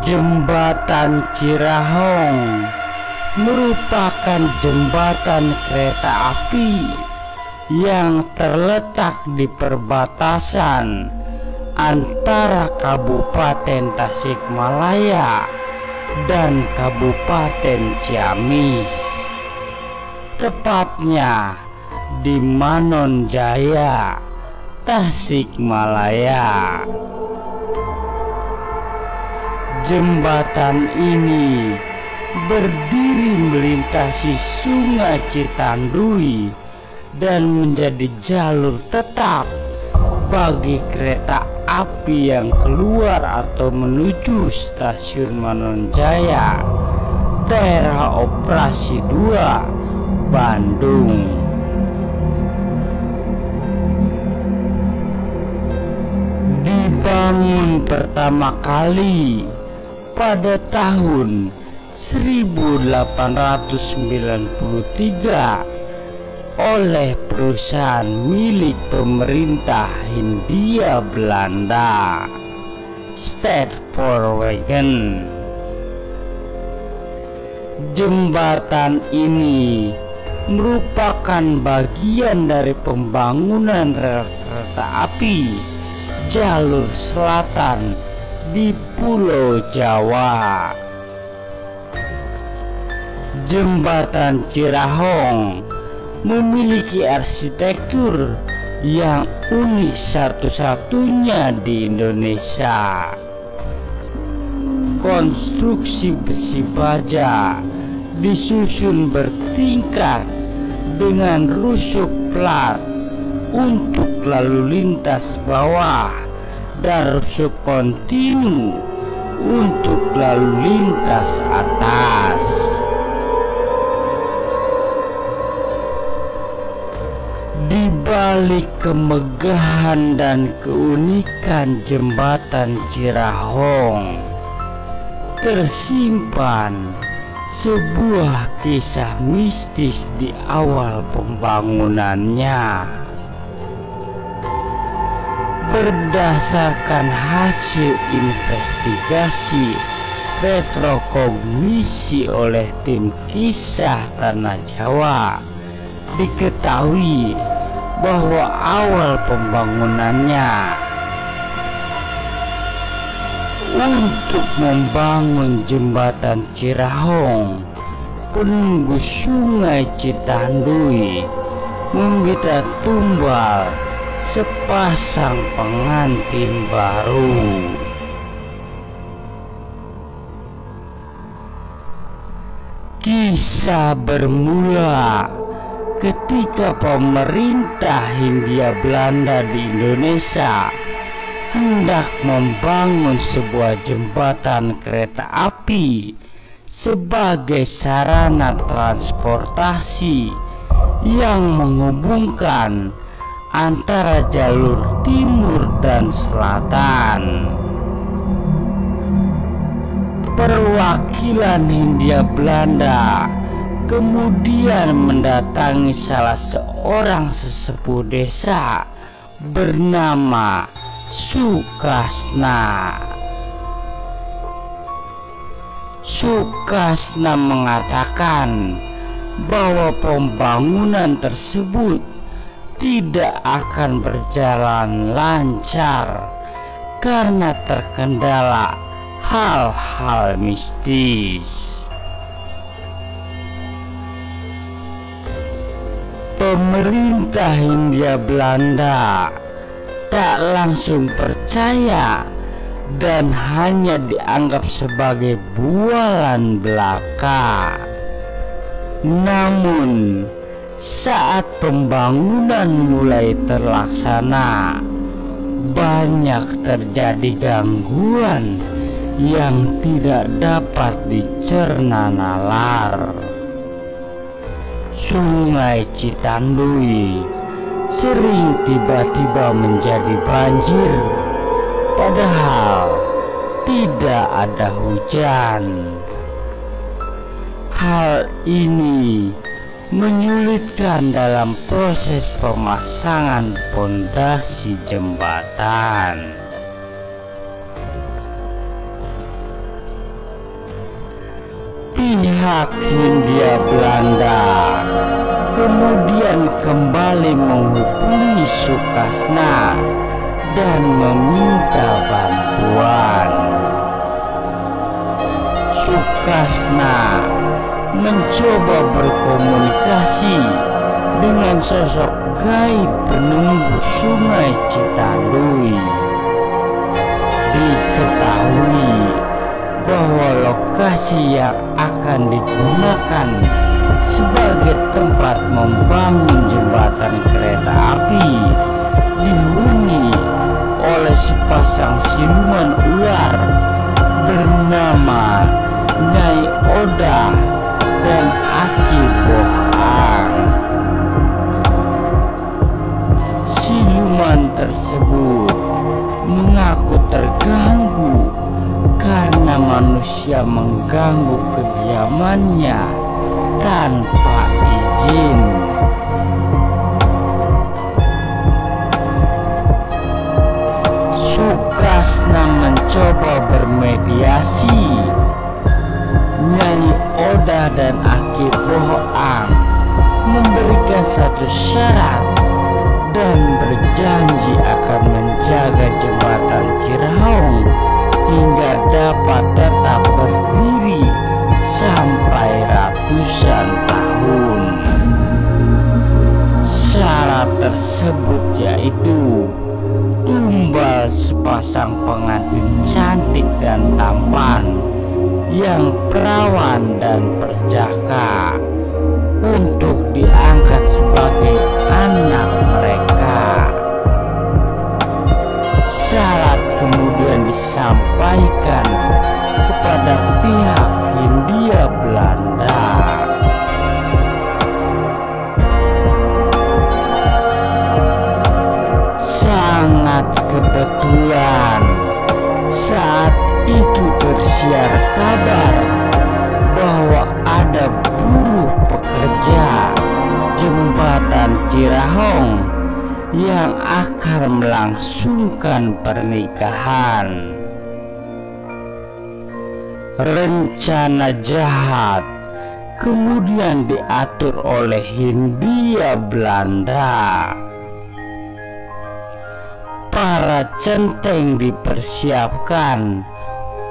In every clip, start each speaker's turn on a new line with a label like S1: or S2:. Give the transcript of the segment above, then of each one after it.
S1: Jembatan Cirahong merupakan jembatan kereta api yang terletak di perbatasan antara Kabupaten Tasikmalaya dan Kabupaten Ciamis, tepatnya di Manonjaya, Tasikmalaya. Jembatan ini berdiri melintasi Sungai Citandui dan menjadi jalur tetap bagi kereta api yang keluar atau menuju stasiun Manonjaya, daerah operasi 2, Bandung. Dibangun pertama kali pada tahun 1893 oleh perusahaan milik pemerintah Hindia Belanda, Stadsporwegen. Jembatan ini merupakan bagian dari pembangunan rel kereta api jalur selatan di Pulau Jawa. Jembatan Cirahong memiliki arsitektur yang unik, satu-satunya di Indonesia. Konstruksi besi baja disusun bertingkat dengan rusuk plat untuk lalu lintas bawah dan rusuk kontinu untuk lalu lintas atas. Di balik kemegahan dan keunikan jembatan Cirahong tersimpan sebuah kisah mistis di awal pembangunannya. Berdasarkan hasil investigasi retrokognisi oleh tim kisah Tanah Jawa, diketahui bahwa awal pembangunannya untuk membangun jembatan Cirahong, penunggu Sungai Citandui meminta tumbal sepasang pengantin baru. Kisah bermula ketika pemerintah Hindia Belanda di Indonesia hendak membangun sebuah jembatan kereta api sebagai sarana transportasi yang menghubungkan antara jalur timur dan selatan. Perwakilan Hindia Belanda kemudian mendatangi salah seorang sesepuh desa bernama Sukasna. Sukasna mengatakan bahwa pembangunan tersebut tidak akan berjalan lancar karena terkendala hal-hal mistis. Pemerintah Hindia Belanda tak langsung percaya dan hanya dianggap sebagai bualan belaka. Namun saat pembangunan mulai terlaksana, banyak terjadi gangguan yang tidak dapat dicerna nalar. Sungai Citandui sering tiba-tiba menjadi banjir, padahal tidak ada hujan. Hal ini menyulitkan dalam proses pemasangan pondasi jembatan. pihak Hindia Belanda kemudian kembali menghubungi Sukrasna dan meminta bantuan. Sukrasna mencoba berkomunikasi dengan sosok gaib penunggu Sungai Citandui. Diketahui bahwa lokasi yang akan digunakan sebagai tempat membangun jembatan kereta api dihuni oleh sepasang siluman ular bernama Nyai Oda dan Aki Bohang. Siluman tersebut mengaku terganggu karena manusia mengganggu kediamannya tanpa izin. Sukrasna mencoba bermediasi. Nyai Oda dan Aki Bohang memberikan satu syarat dan berjanji akan menjaga jembatan Ciraung hingga dapat tetap berdiri sampai ratusan tahun. Syarat tersebut yaitu tumbal sepasang pengantin cantik dan tampan yang perawan dan perjaka untuk diangkat sebagai anak mereka. Syarat kemudian disampaikan kepada pihak Hindia Belanda. Sangat kebetulan saat itu tersiar kabar bahwa ada buruh pekerja jembatan Ciraung yang akan melangsungkan pernikahan. Rencana jahat kemudian diatur oleh Hindia Belanda. Para centeng dipersiapkan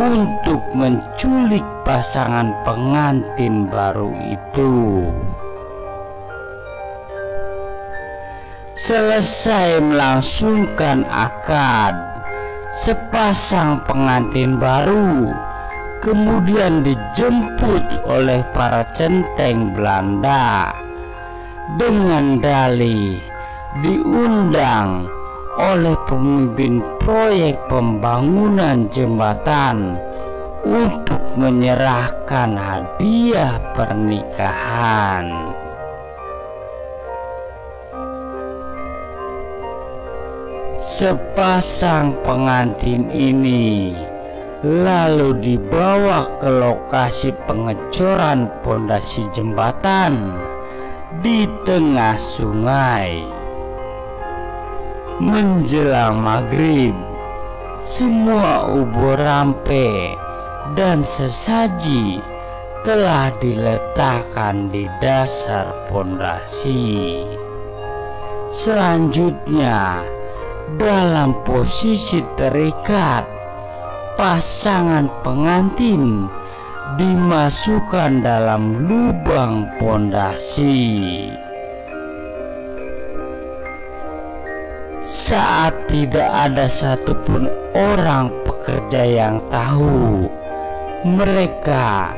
S1: untuk menculik pasangan pengantin baru itu. Selesai melangsungkan akad, sepasang pengantin baru kemudian dijemput oleh para centeng Belanda dengan dalih diundang oleh pemimpin proyek pembangunan jembatan untuk menyerahkan hadiah pernikahan. Sepasang pengantin ini lalu dibawa ke lokasi pengecoran pondasi jembatan di tengah sungai. Menjelang maghrib, semua ubur rampe dan sesaji telah diletakkan di dasar pondasi. Selanjutnya, dalam posisi terikat, pasangan pengantin dimasukkan dalam lubang pondasi. Saat tidak ada satupun orang pekerja yang tahu, mereka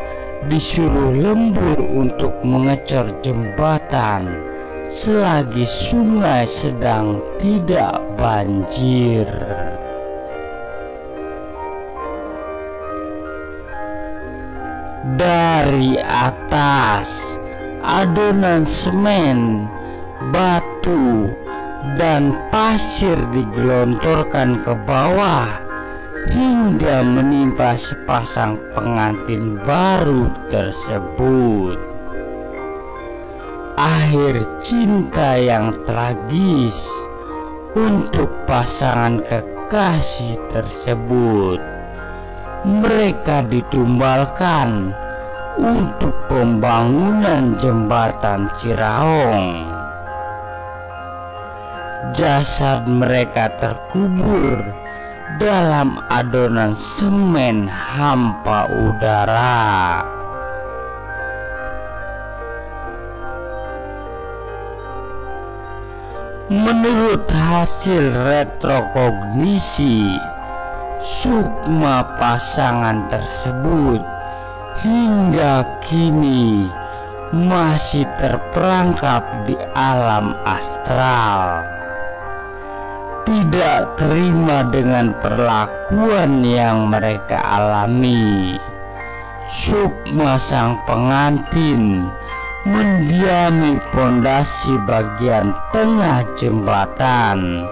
S1: disuruh lembur untuk mengecor jembatan selagi sungai sedang tidak banjir. Dari atas, adonan semen, batu, dan pasir digelontorkan ke bawah hingga menimpa sepasang pengantin baru tersebut. Akhir cinta yang tragis untuk pasangan kekasih tersebut. Mereka ditumbalkan untuk pembangunan jembatan Cirahong. Jasad mereka terkubur dalam adonan semen hampa udara. Menurut hasil retrokognisi, sukma pasangan tersebut hingga kini masih terperangkap di alam astral, tidak terima dengan perlakuan yang mereka alami. Sukma sang pengantin mendiami pondasi bagian tengah jembatan,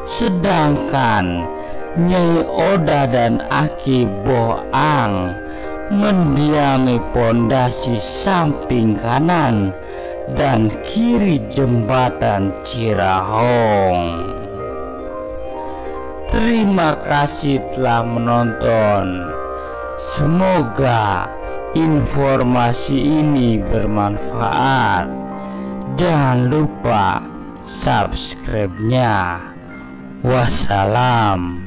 S1: sedangkan Nyai Oda dan Aki Boang mendiami pondasi samping kanan dan kiri jembatan Cirahong. Terima kasih telah menonton. Semoga informasi ini bermanfaat. Jangan lupa subscribe-nya. Wassalam.